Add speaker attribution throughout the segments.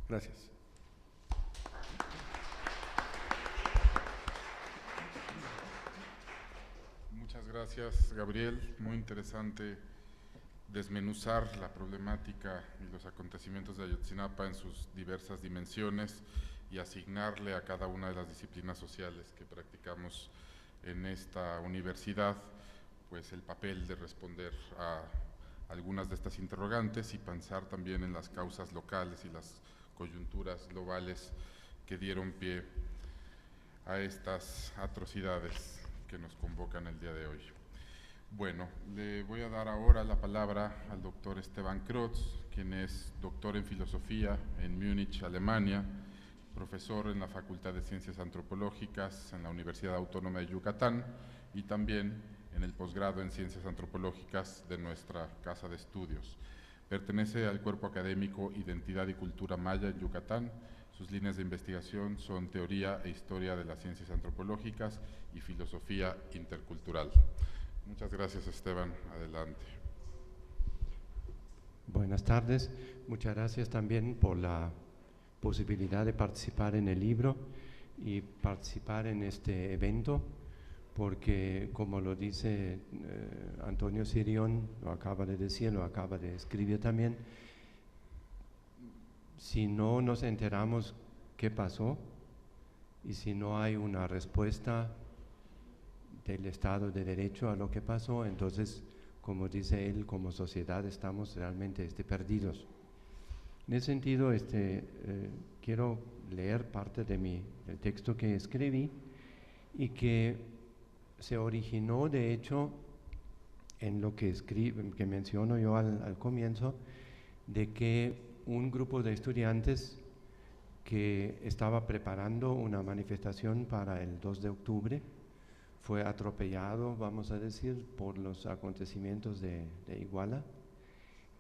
Speaker 1: Gracias.
Speaker 2: Muchas gracias, Gabriel. Muy interesante desmenuzar la problemática y los acontecimientos de Ayotzinapa en sus diversas dimensiones y asignarle a cada una de las disciplinas sociales que practicamos en esta universidad, pues el papel de responder a algunas de estas interrogantes y pensar también en las causas locales y las coyunturas globales que dieron pie a estas atrocidades que nos convocan el día de hoy. Bueno, le voy a dar ahora la palabra al doctor Esteban Krotz, quien es doctor en filosofía en Múnich, Alemania, profesor en la Facultad de Ciencias Antropológicas en la Universidad Autónoma de Yucatán y también en el posgrado en Ciencias Antropológicas de nuestra Casa de Estudios. Pertenece al cuerpo académico Identidad y Cultura Maya en Yucatán. Sus líneas de investigación son teoría e historia de las ciencias antropológicas y filosofía intercultural. Muchas gracias, Esteban. Adelante.
Speaker 3: Buenas tardes. Muchas gracias también por la posibilidad de participar en el libro y participar en este evento, porque como lo dice Antonio Sirión, lo acaba de decir, lo acaba de escribir también, si no nos enteramos qué pasó y si no hay una respuesta del Estado de Derecho a lo que pasó, entonces, como dice él, como sociedad estamos realmente perdidos. En ese sentido, quiero leer parte del texto que escribí y que se originó, de hecho, en lo que menciono yo al comienzo, de que un grupo de estudiantes que estaba preparando una manifestación para el 2 de octubre fue atropellado, vamos a decir, por los acontecimientos de Iguala,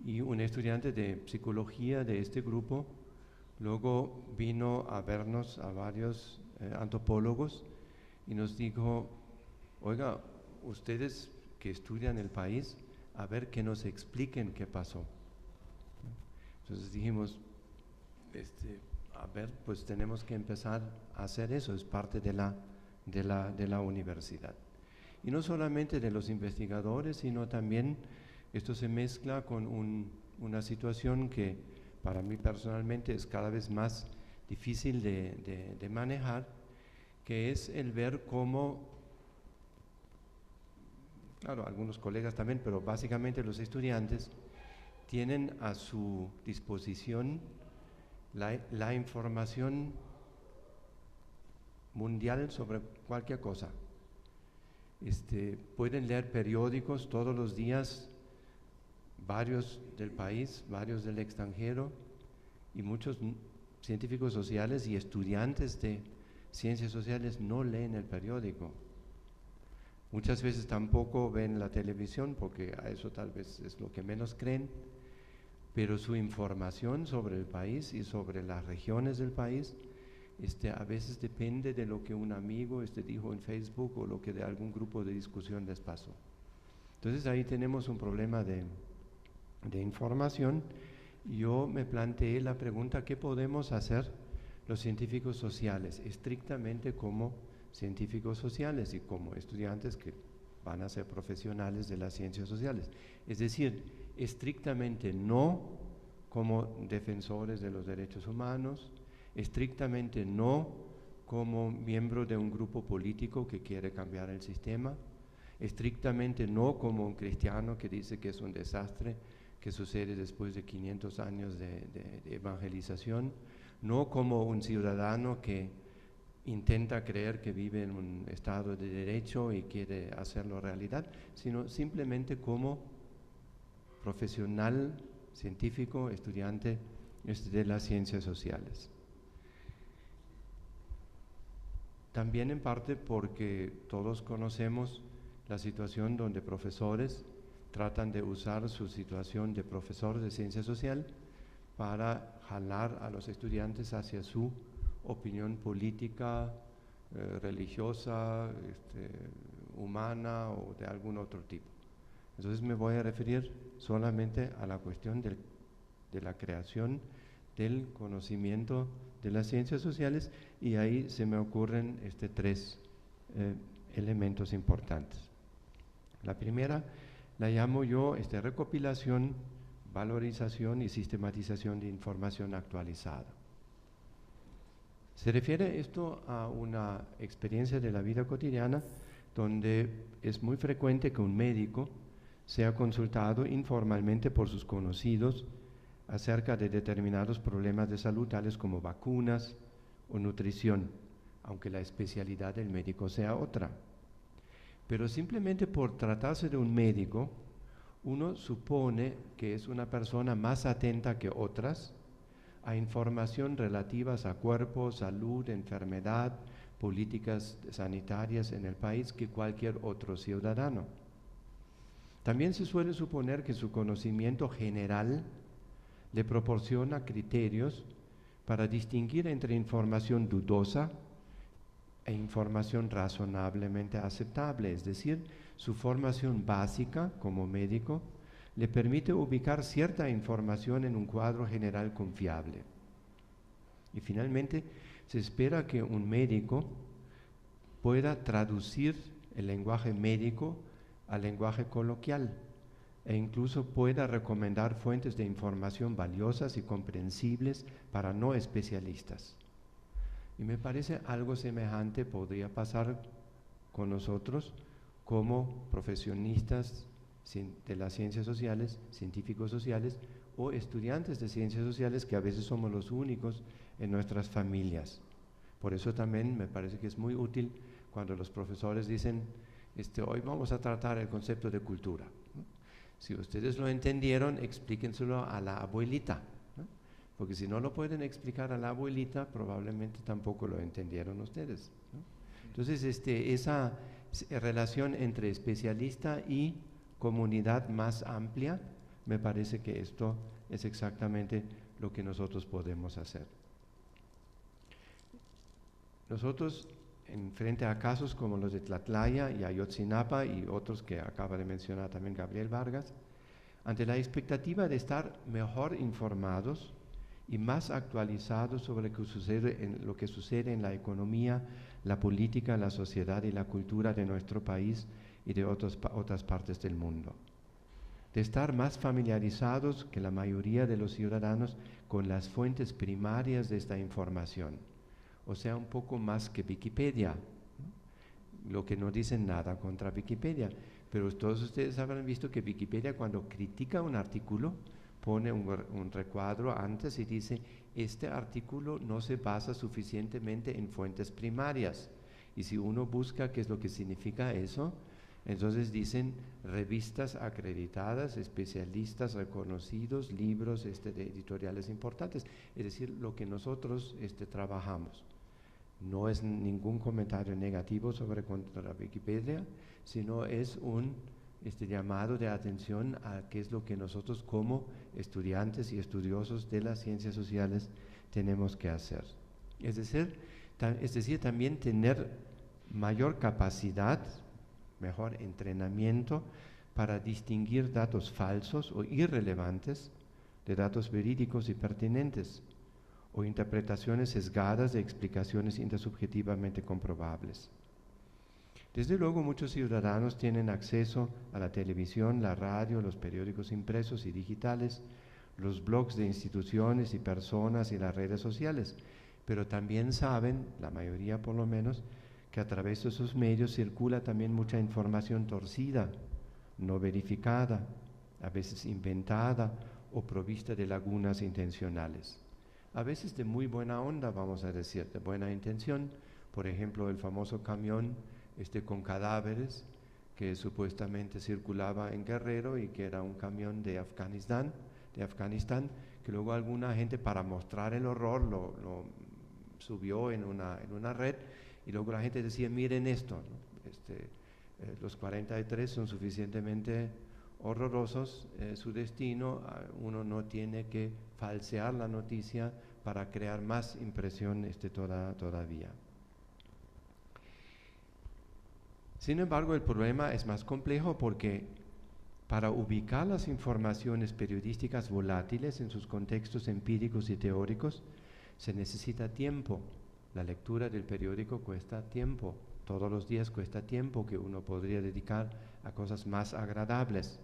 Speaker 3: y un estudiante de psicología de este grupo luego vino a vernos a varios antropólogos y nos dijo: oiga, ustedes que estudian el país, a ver que nos expliquen qué pasó. Entonces dijimos, a ver, pues tenemos que empezar a hacer eso, es parte de la universidad. Y no solamente de los investigadores, sino también esto se mezcla con una situación que para mí personalmente es cada vez más difícil de manejar, que es el ver cómo, claro, algunos colegas también, pero básicamente los estudiantes tienen a su disposición la información mundial sobre cualquier cosa. Pueden leer periódicos todos los días, varios del país, varios del extranjero, y muchos científicos sociales y estudiantes de ciencias sociales no leen el periódico. Muchas veces tampoco ven la televisión, porque a eso tal vez es lo que menos creen, pero su información sobre el país y sobre las regiones del país a veces depende de lo que un amigo dijo en Facebook o lo que de algún grupo de discusión les pasó. Entonces ahí tenemos un problema de información. Yo me planteé la pregunta: ¿qué podemos hacer los científicos sociales, estrictamente como científicos sociales y como estudiantes que van a ser profesionales de las ciencias sociales? Es decir, estrictamente no como defensores de los derechos humanos, estrictamente no como miembro de un grupo político que quiere cambiar el sistema, estrictamente no como un cristiano que dice que es un desastre que sucede después de 500 años de evangelización, no como un ciudadano que intenta creer que vive en un estado de derecho y quiere hacerlo realidad, sino simplemente como profesional, científico, estudiante de las ciencias sociales. También en parte porque todos conocemos la situación donde profesores tratan de usar su situación de profesor de ciencia social para jalar a los estudiantes hacia su opinión política, religiosa, humana o de algún otro tipo. Entonces me voy a referir solamente a la cuestión de la creación del conocimiento de las ciencias sociales, y ahí se me ocurren tres elementos importantes. La primera la llamo yo recopilación, valorización y sistematización de información actualizada. Se refiere esto a una experiencia de la vida cotidiana donde es muy frecuente que un médico sea consultado informalmente por sus conocidos acerca de determinados problemas de salud, tales como vacunas o nutrición, aunque la especialidad del médico sea otra. Pero simplemente por tratarse de un médico, uno supone que es una persona más atenta que otras a información relativas a cuerpo, salud, enfermedad, políticas sanitarias en el país que cualquier otro ciudadano. También se suele suponer que su conocimiento general le proporciona criterios para distinguir entre información dudosa e información razonablemente aceptable, es decir, su formación básica como médico le permite ubicar cierta información en un cuadro general confiable. Y finalmente, se espera que un médico pueda traducir el lenguaje médico al lenguaje coloquial e incluso pueda recomendar fuentes de información valiosas y comprensibles para no especialistas. Y me parece algo semejante podría pasar con nosotros como profesionistas de las ciencias sociales, científicos sociales o estudiantes de ciencias sociales, que a veces somos los únicos en nuestras familias. Por eso también me parece que es muy útil cuando los profesores dicen, hoy vamos a tratar el concepto de cultura, ¿no? Si ustedes lo entendieron, explíquenselo a la abuelita, ¿no? Porque si no lo pueden explicar a la abuelita, probablemente tampoco lo entendieron ustedes, ¿no? Entonces, esa relación entre especialista y comunidad más amplia, me parece que esto es exactamente lo que nosotros podemos hacer. Nosotros, en frente a casos como los de Tlatlaya y Ayotzinapa y otros que acaba de mencionar también Gabriel Vargas, ante la expectativa de estar mejor informados y más actualizados sobre lo que sucede en la economía, la política, la sociedad y la cultura de nuestro país y de otras partes del mundo. De estar más familiarizados que la mayoría de los ciudadanos con las fuentes primarias de esta información, o sea, un poco más que Wikipedia, ¿no? Lo que no dicen nada contra Wikipedia, pero todos ustedes habrán visto que Wikipedia, cuando critica un artículo, pone un recuadro antes y dice, este artículo no se basa suficientemente en fuentes primarias. Y si uno busca qué es lo que significa eso, entonces dicen revistas acreditadas, especialistas reconocidos, libros de editoriales importantes, es decir, lo que nosotros trabajamos. No es ningún comentario negativo contra Wikipedia, sino es un llamado de atención a qué es lo que nosotros como estudiantes y estudiosos de las ciencias sociales tenemos que hacer. Es decir, también tener mayor capacidad, mejor entrenamiento para distinguir datos falsos o irrelevantes de datos verídicos y pertinentes, o interpretaciones sesgadas de explicaciones intersubjetivamente comprobables. Desde luego, muchos ciudadanos tienen acceso a la televisión, la radio, los periódicos impresos y digitales, los blogs de instituciones y personas y las redes sociales, pero también saben, la mayoría por lo menos, que a través de esos medios circula también mucha información torcida, no verificada, a veces inventada o provista de lagunas intencionales. A veces de muy buena onda, vamos a decir, de buena intención. Por ejemplo, el famoso camión con cadáveres que supuestamente circulaba en Guerrero y que era un camión de Afganistán, que luego alguna gente, para mostrar el horror, lo subió en una red, y luego la gente decía, miren esto, ¿no? Los 43 son suficientemente horrorosos, su destino, uno no tiene que falsear la noticia para crear más impresión todavía. Sin embargo, el problema es más complejo porque Para ubicar las informaciones periodísticas volátiles en sus contextos empíricos y teóricos, se necesita tiempo. La lectura del periódico cuesta tiempo. Todos los días cuesta tiempo que uno podría dedicar a cosas más agradables.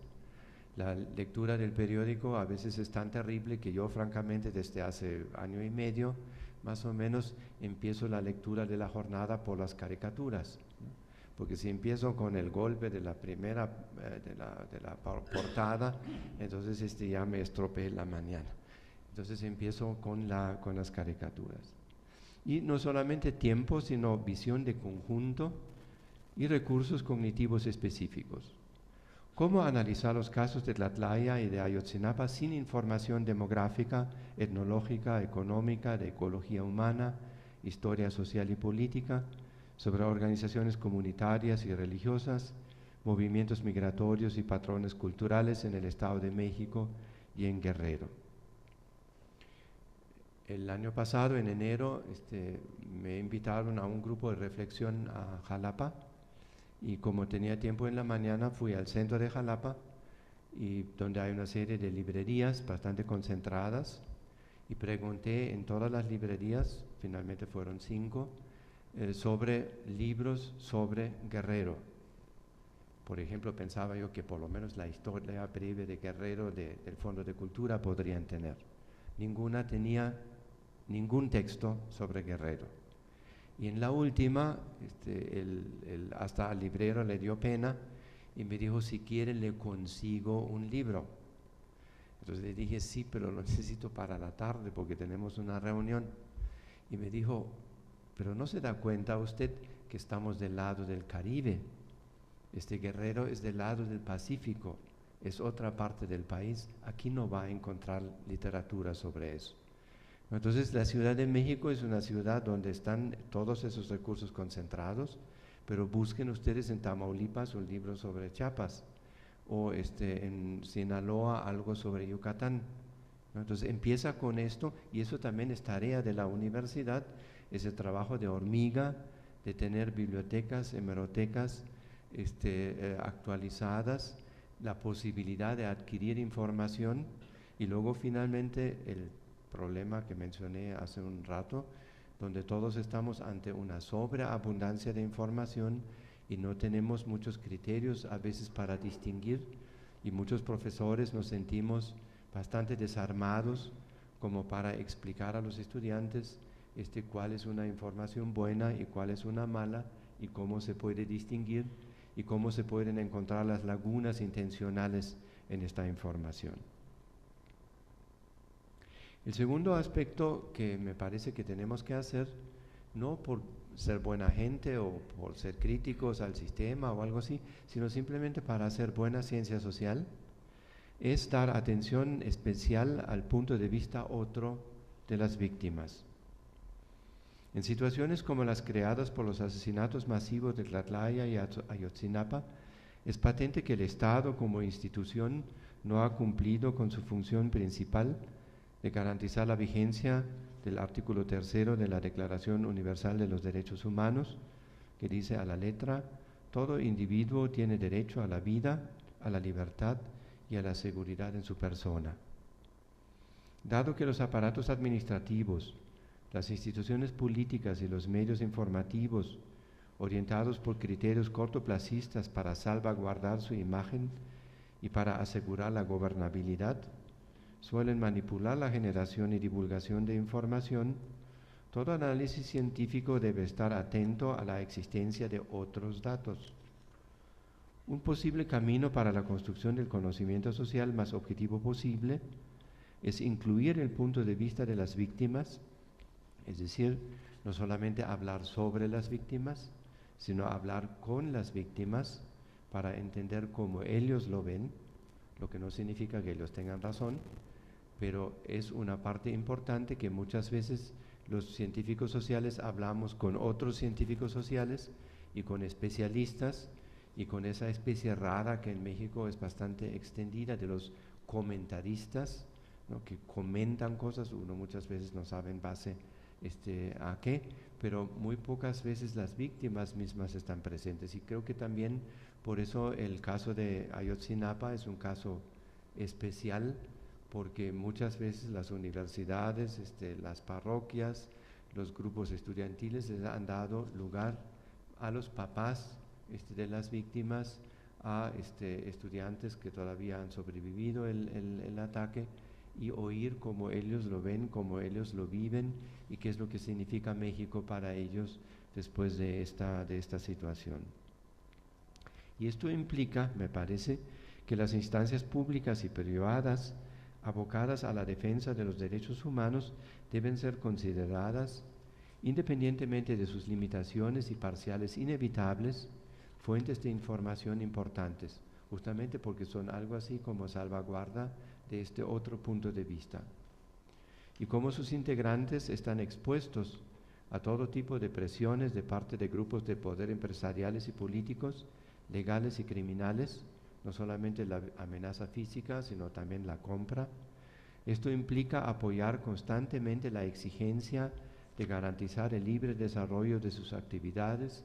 Speaker 3: La lectura del periódico a veces es tan terrible que yo, francamente, desde hace año y medio, más o menos, empiezo la lectura de la jornada por las caricaturas, ¿no? Porque si empiezo con el golpe de la primera, de la portada, entonces ya me estropeé la mañana. Entonces empiezo con las caricaturas. Y no solamente tiempo, sino visión de conjunto y recursos cognitivos específicos. ¿Cómo analizar los casos de Tlatlaya y de Ayotzinapa sin información demográfica, etnológica, económica, de ecología humana, historia social y política, sobre organizaciones comunitarias y religiosas, movimientos migratorios y patrones culturales en el Estado de México y en Guerrero? El año pasado, en enero, me invitaron a un grupo de reflexión a Jalapa, y como tenía tiempo en la mañana, fui al centro de Jalapa, y donde hay una serie de librerías bastante concentradas, y pregunté en todas las librerías, finalmente fueron 5, sobre libros sobre Guerrero. Por ejemplo, pensaba yo que por lo menos la historia breve de Guerrero del Fondo de Cultura podrían tener. Ninguna tenía ningún texto sobre Guerrero. Y en la última, hasta al librero le dio pena y me dijo, si quiere le consigo un libro. Entonces le dije, sí, pero lo necesito para la tarde porque tenemos una reunión. Y me dijo, pero ¿no se da cuenta usted que estamos del lado del Caribe? Guerrero es del lado del Pacífico, es otra parte del país. Aquí no va a encontrar literatura sobre eso. Entonces, la Ciudad de México es una ciudad donde están todos esos recursos concentrados, pero busquen ustedes en Tamaulipas un libro sobre Chiapas, o en Sinaloa algo sobre Yucatán, ¿no? Entonces, empieza con esto, y eso también es tarea de la universidad, ese trabajo de hormiga, de tener bibliotecas, hemerotecas actualizadas, la posibilidad de adquirir información, y luego finalmente el problema que mencioné hace un rato, donde todos estamos ante una sobreabundancia de información y no tenemos muchos criterios a veces para distinguir, y muchos profesores nos sentimos bastante desarmados como para explicar a los estudiantes cuál es una información buena y cuál es una mala, y cómo se puede distinguir y cómo se pueden encontrar las lagunas intencionales en esta información. El segundo aspecto que me parece que tenemos que hacer, no por ser buena gente o por ser críticos al sistema o algo así, sino simplemente para hacer buena ciencia social, es dar atención especial al punto de vista otro de las víctimas. En situaciones como las creadas por los asesinatos masivos de Tlatlaya y Ayotzinapa, es patente que el Estado como institución no ha cumplido con su función principal de garantizar la vigencia del artículo 3 de la Declaración Universal de los Derechos Humanos, que dice a la letra: todo individuo tiene derecho a la vida, a la libertad y a la seguridad en su persona. Dado que los aparatos administrativos, las instituciones políticas y los medios informativos, orientados por criterios cortoplacistas para salvaguardar su imagen y para asegurar la gobernabilidad, suelen manipular la generación y divulgación de información, todo análisis científico debe estar atento a la existencia de otros datos. Un posible camino para la construcción del conocimiento social más objetivo posible es incluir el punto de vista de las víctimas, es decir, no solamente hablar sobre las víctimas, sino hablar con las víctimas para entender cómo ellos lo ven, lo que no significa que ellos tengan razón, pero es una parte importante que muchas veces los científicos sociales hablamos con otros científicos sociales y con especialistas, y con esa especie rara que en México es bastante extendida de los comentaristas, ¿no? Que comentan cosas, uno muchas veces no sabe en base a qué, pero muy pocas veces las víctimas mismas están presentes. Y creo que también por eso el caso de Ayotzinapa es un caso especial, porque muchas veces las universidades, las parroquias, los grupos estudiantiles les han dado lugar a los papás de las víctimas, a estudiantes que todavía han sobrevivido el ataque, y oír cómo ellos lo ven, cómo ellos lo viven y qué es lo que significa México para ellos después de esta situación. Y esto implica, me parece, que las instancias públicas y privadas abocadas a la defensa de los derechos humanos deben ser consideradas, independientemente de sus limitaciones y parciales inevitables, fuentes de información importantes, justamente porque son algo así como salvaguarda de este otro punto de vista. Y como sus integrantes están expuestos a todo tipo de presiones de parte de grupos de poder empresariales y políticos, legales y criminales, no solamente la amenaza física, sino también la compra. Esto implica apoyar constantemente la exigencia de garantizar el libre desarrollo de sus actividades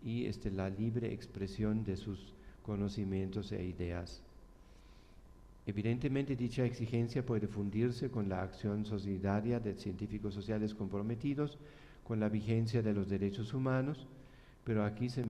Speaker 3: y la libre expresión de sus conocimientos e ideas. Evidentemente, dicha exigencia puede fundirse con la acción solidaria de científicos sociales comprometidos con la vigencia de los derechos humanos, pero aquí se